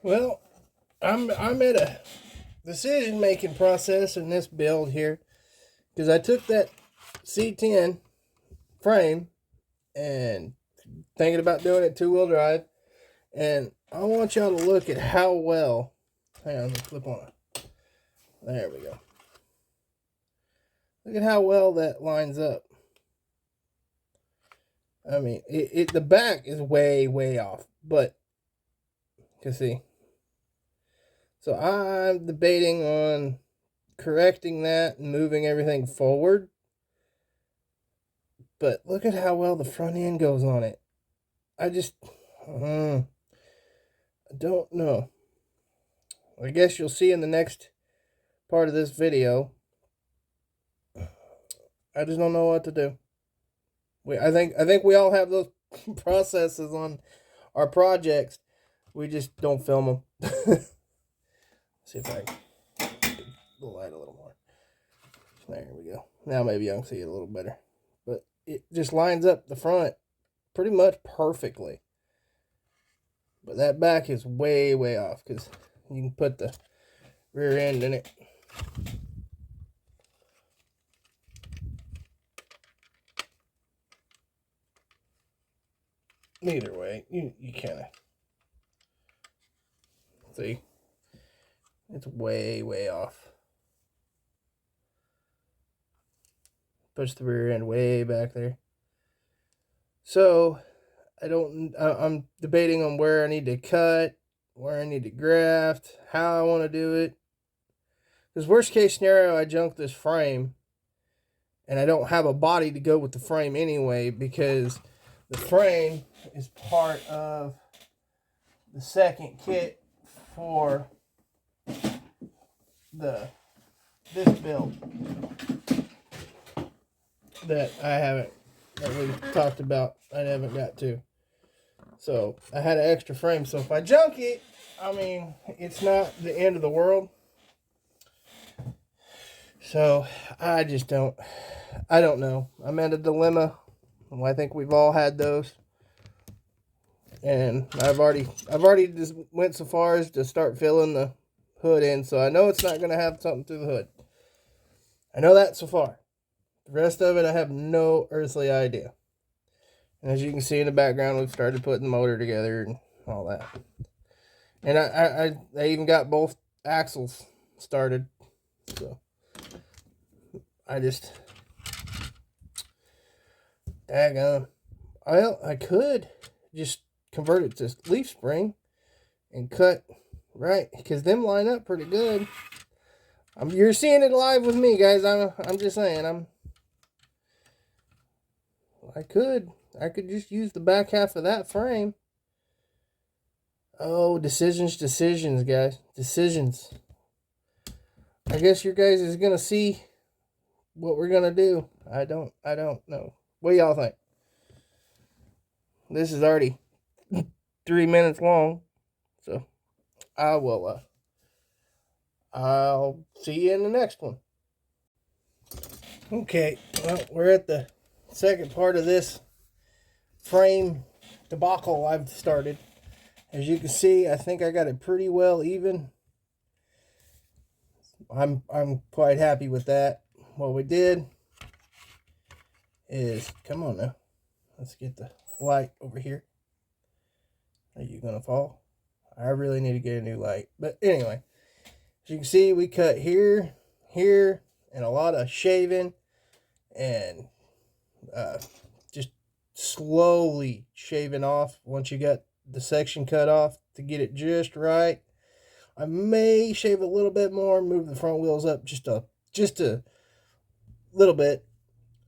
Well, I'm at a decision making process in this build here because I took that C10 frame and thinking about doing it 2-wheel drive, and I want y'all to look at how well. Hang on, let me flip on it. There we go. Look at how well that lines up. I mean, the back is way off, but you can see. So I'm debating on correcting that and moving everything forward. But look at how well the front end goes on it. I just, I don't know. I guess you'll see in the next part of this video. I just don't know what to do. I think we all have those processes on our projects. We just don't film them. See if I can get the light a little more. There we go. Now maybe I can see it a little better. But it just lines up the front pretty much perfectly. But that back is way off because you can put the rear end in it. Either way, you kind of see it's way off. Push the rear end way back there. So I'm debating on where I need to cut, where I need to graft, how I want to do it. Because worst case scenario, I junk this frame and I don't have a body to go with the frame anyway, because the frame is part of the second kit for this build that we've talked about. I haven't got to. So I had an extra frame. So if I junk it, I mean, it's not the end of the world. So I don't know. I'm at a dilemma. I think we've all had those. And I've already just went so far as to start filling the hood in. So I know it's not going to have something through the hood. I know that so far. The rest of it, I have no earthly idea. And as you can see in the background, we've started putting the motor together and all that. And I even got both axles started. So I just, daggone. Well, I could just convert it to leaf spring and cut right, because them line up pretty good. You're seeing it live with me, guys. I'm just saying. I could just use the back half of that frame. Oh, decisions, guys. Decisions. I guess your guys is gonna see what we're gonna do. I don't know. What do y'all think? This is already 3 minutes long, so I'll see you in the next one. Okay, well, we're at the second part of this frame debacle I've started. As you can see, I think I got it pretty well even. I'm quite happy with that. What we did is, come on now, let's get the light over here. Are you gonna fall? I really need to get a new light. But anyway, as you can see, we cut here, and a lot of shaving and just slowly shaving off once you got the section cut off to get it just right. I may shave a little bit more, move the front wheels up just a little bit,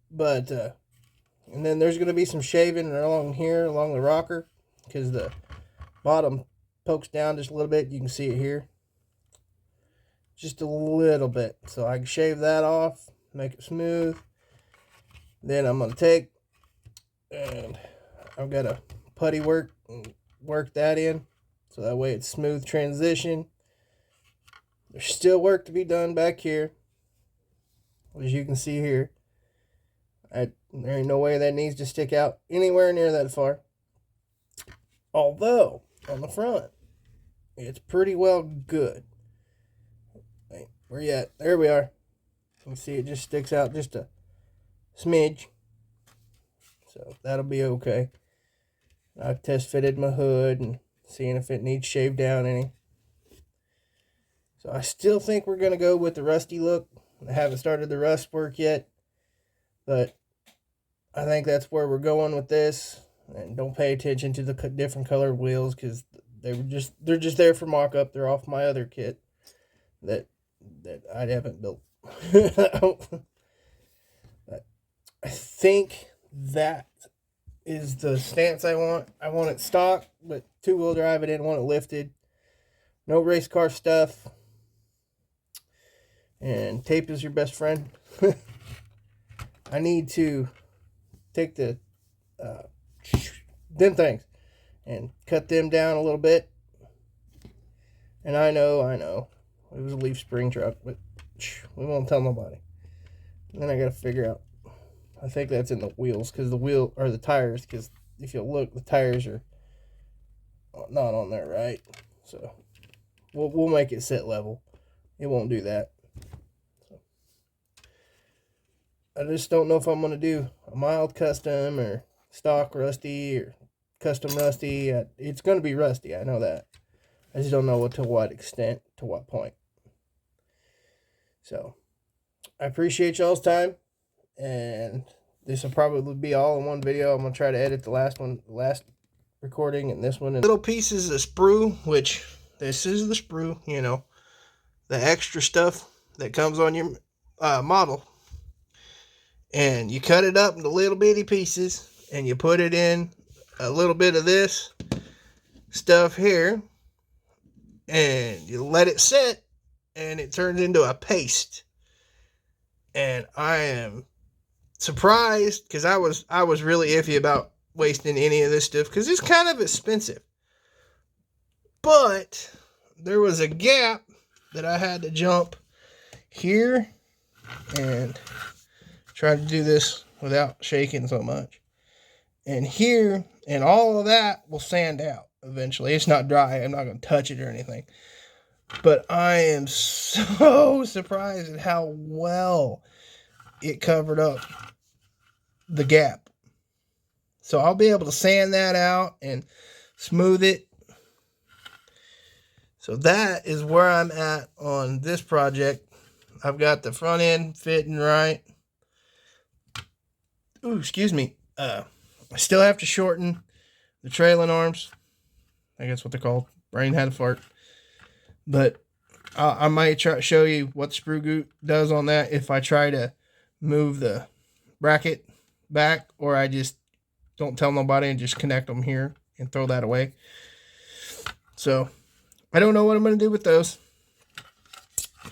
but and then there's going to be some shaving along here, along the rocker, because the bottom pokes down just a little bit. You can see it here, just a little bit. So I can shave that off, make it smooth. Then I'm going to take, and I've got a putty work and work that in, so that way it's smooth transition. There's still work to be done back here, as you can see here. There ain't no way that needs to stick out anywhere near that far. Although, on the front, it's pretty well good. Wait, where you at? There we are. You can see it just sticks out just a smidge. So that'll be okay. I've test fitted my hood and seeing if it needs shaved down any. So I still think we're going to go with the rusty look. I haven't started the rust work yet, but I think that's where we're going with this. And don't pay attention to the different colored wheels because they're just there for mock-up. They're off my other kit that I haven't built. But I think that is the stance I want. I want it stock, but two-wheel drive. I didn't want it lifted. No race car stuff. And tape is your best friend. I need to take the them things and cut them down a little bit. And I know it was a Leaf spring truck, but we won't tell nobody. And then I gotta figure out, I think that's in the wheels, because the tires, because if you look, the tires are not on there, right? So we'll make it sit level. It won't do that. So I just don't know if I'm gonna do a mild custom or stock rusty or custom rusty. It's gonna be rusty, I know that. I just don't know to what extent, to what point. So I appreciate y'all's time, and this will probably be all in one video. I'm gonna try to edit the last recording and this one. Little pieces of sprue, which this is the sprue, you know, the extra stuff that comes on your model, and you cut it up into little bitty pieces, and you put it in a little bit of this stuff here, and you let it sit, and it turns into a paste. And I am surprised, because I was really iffy about wasting any of this stuff because it's kind of expensive. But there was a gap that I had to jump here and try to do this without shaking so much. And here, and all of that will sand out eventually. It's not dry. I'm not going to touch it or anything. But I am so surprised at how well it covered up the gap. So I'll be able to sand that out and smooth it. So that is where I'm at on this project. I've got the front end fitting right. Ooh, excuse me. I still have to shorten the trailing arms. I guess what they're called. Brain had a fart. But I might show you what the sprue goot does on that if I try to move the bracket back, or I just don't tell nobody and just connect them here and throw that away. So I don't know what I'm going to do with those,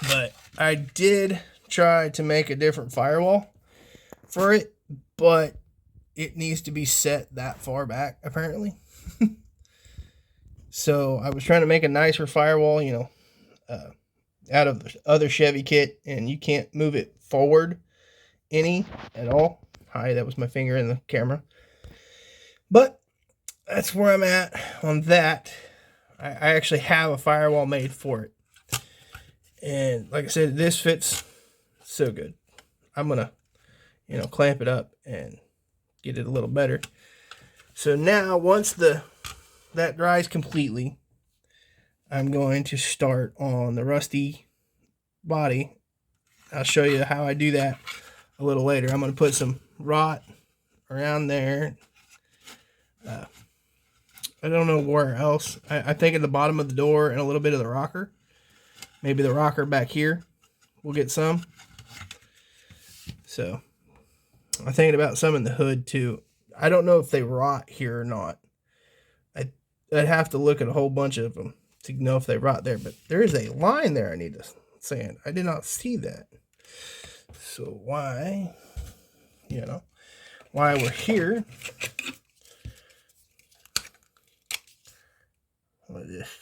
but I did try to make a different firewall for it, but it needs to be set that far back apparently. So I was trying to make a nicer firewall, you know, out of the other Chevy kit, and you can't move it forward any at all. Hi, that was my finger in the camera. But that's where I'm at on that. I actually have a firewall made for it. And like I said, this fits so good. I'm going to, you know, clamp it up and get it a little better. So now once that dries completely, I'm going to start on the rusty body. I'll show you how I do that a little later. I'm going to put some rot around there. I don't know where else. I think at the bottom of the door and a little bit of the rocker. Maybe the rocker back here. We'll get some. So I'm thinking about some in the hood too. I don't know if they rot here or not. I'd have to look at a whole bunch of them to know if they rot there. But there is a line there I need to sand. I did not see that. So why, you know, why we're here. What is this?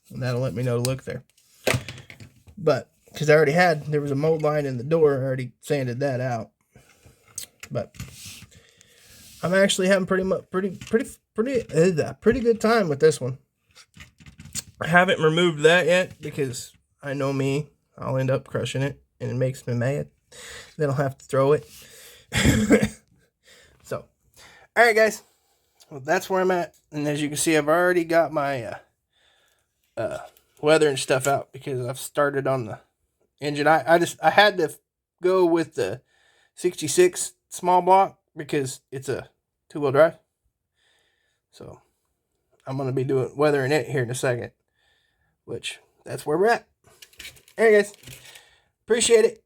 And that'll let me know to look there. But because there was a mold line in the door, I already sanded that out. But I'm actually having pretty pretty good time with this one. I haven't removed that yet because I know me. I'll end up crushing it, and it makes me mad. Then I'll have to throw it. So, all right, guys. Well, that's where I'm at. And as you can see, I've already got my weather and stuff out because I've started on the engine. I had to go with the 66 small block because it's a 2-wheel drive. So I'm going to be doing weathering it here in a second, which that's where we're at. All right, guys. Appreciate it.